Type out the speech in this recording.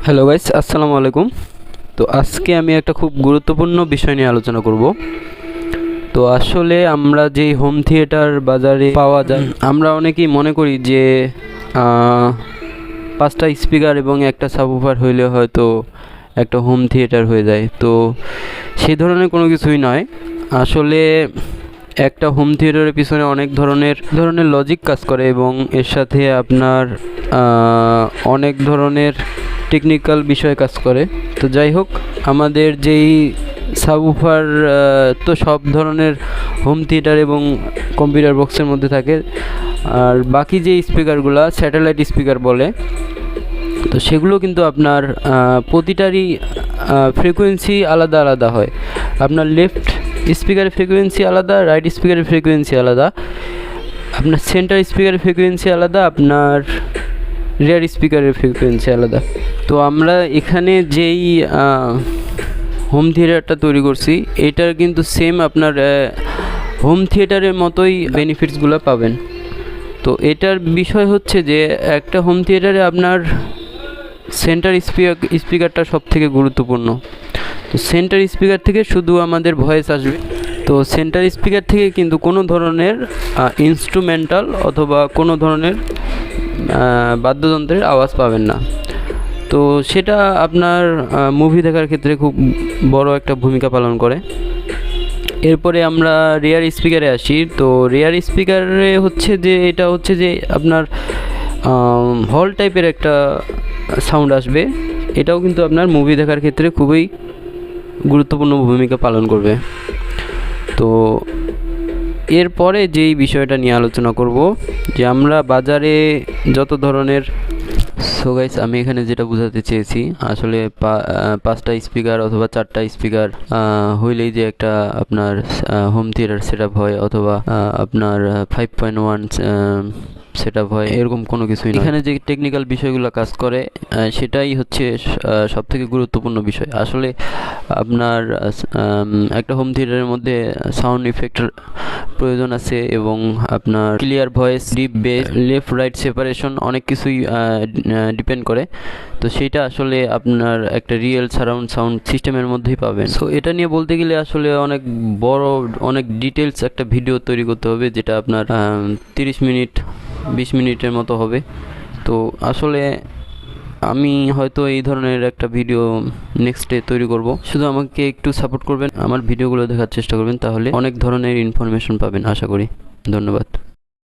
Hello guys, আসসালামু আলাইকুম। তো আজকে আমি একটা খুব গুরুত্বপূর্ণ বিষয় নিয়ে আলোচনা করব। তো আসলে আমরা যেই হোম থিয়েটার বাজারে পাওয়া যায়, আমরা অনেকেই মনে করি যে 5টা স্পিকার এবং একটা সাবউফার হইলে হয়তো একটা হোম থিয়েটার হয়ে যায়। তো সেই ধরনের কোনো কিছুই নয়। আসলে একটা হোম থিয়েটারের পিছনে অনেক ধরনের লজিক কাজ করে এবং এর সাথে আপনার অনেক ধরনের টেকনিক্যাল বিষয় কাজ করে। তো যাই হোক, আমাদের যেই সাবউফার তো সব ধরনের হোম থিয়েটার এবং কম্পিউটার বক্সের মধ্যে থাকে, আর বাকি যে স্পিকারগুলো স্যাটেলাইট স্পিকার বলে, তো সেগুলো কিন্তু আপনার প্রতিটারই ফ্রিকোয়েন্সি আলাদা আলাদা হয়। আপনার লেফট স্পিকারের ফ্রিকোয়েন্সি আলাদা, রাইট স্পিকারের ফ্রিকোয়েন্সি আলাদা, আপনার সেন্টার স্পিকারের ফ্রিকোয়েন্সি আলাদা, আপনার রিয়ার স্পিকারের ফ্রিকোয়েন্সি আলাদা। তো আমরা এখানে যেই হোম থিয়েটারটা তৈরি করছি, এটার কিন্তু সেম আপনার হোম থিয়েটারের মতোই বেনিফিটসগুলো পাবেন। তো এটার বিষয় হচ্ছে যে একটা হোম থিয়েটারে আপনার সেন্টার স্পিকারটা সব থেকে গুরুত্বপূর্ণ। তো সেন্টার স্পিকার থেকে শুধু আমাদের ভয়েস আসবে। তো সেন্টার স্পিকার থেকে কিন্তু কোনো ধরনের ইনস্ট্রুমেন্টাল অথবা কোনো ধরনের বাদ্যযন্ত্রের আওয়াজ পাবেন না। তো সেটা আপনার মুভি দেখার ক্ষেত্রে খুব বড় একটা ভূমিকা পালন করে। এরপরে আমরা রিয়ার স্পিকারে আসি। তো রিয়ার স্পিকারে এটা হচ্ছে যে আপনার হল টাইপের একটা সাউন্ড আসবে। এটাও কিন্তু আপনার মুভি দেখার ক্ষেত্রে খুবই গুরুত্বপূর্ণ ভূমিকা পালন করবে। তো এরপরে যেই বিষয়টা নিয়ে আলোচনা করব, যে আমরা বাজারে যত ধরনের গাইস, আমি এখানে যেটা বোঝাতে চেয়েছি, আসলে 5টা স্পিকার অথবা 4টা স্পিকার হইলেই যে একটা আপনার হোম থিয়েটার সেট আপ হয়, অথবা আপনার 5.1 সেট আপ হয়, এরকম কোনো কিছুই না। এখানে যে টেকনিক্যাল বিষয়গুলো কাজ করে সেটাই হচ্ছে সব থেকে গুরুত্বপূর্ণ বিষয়। আসলে আপনার একটা হোম থিয়েটারের মধ্যে সাউন্ড ইফেক্টের প্রয়োজন আছে, এবং আপনার clear voice, deep base, left right separation, অনেক কিছুই ডিপেন্ড করে। তো সেইটা আসলে আপনার একটা রিয়েল সারাউন্ড সাউন্ড সিস্টেমের মধ্যেই পাবেন। সো এটা নিয়ে বলতে গেলে আসলে অনেক বড়, অনেক ডিটেলস একটা ভিডিও তৈরি করতে হবে, যেটা আপনার 30 মিনিট 20 মিনিটের মতো হবে। তো আসলে আমি হয়তো এই ধরনের একটা ভিডিও নেক্সট ডে তৈরি করব। শুধু আমাকে একটু সাপোর্ট করবেন, আমার ভিডিওগুলো দেখার চেষ্টা করবেন, তাহলে অনেক ধরনের ইনফরমেশন পাবেন আশা করি। ধন্যবাদ।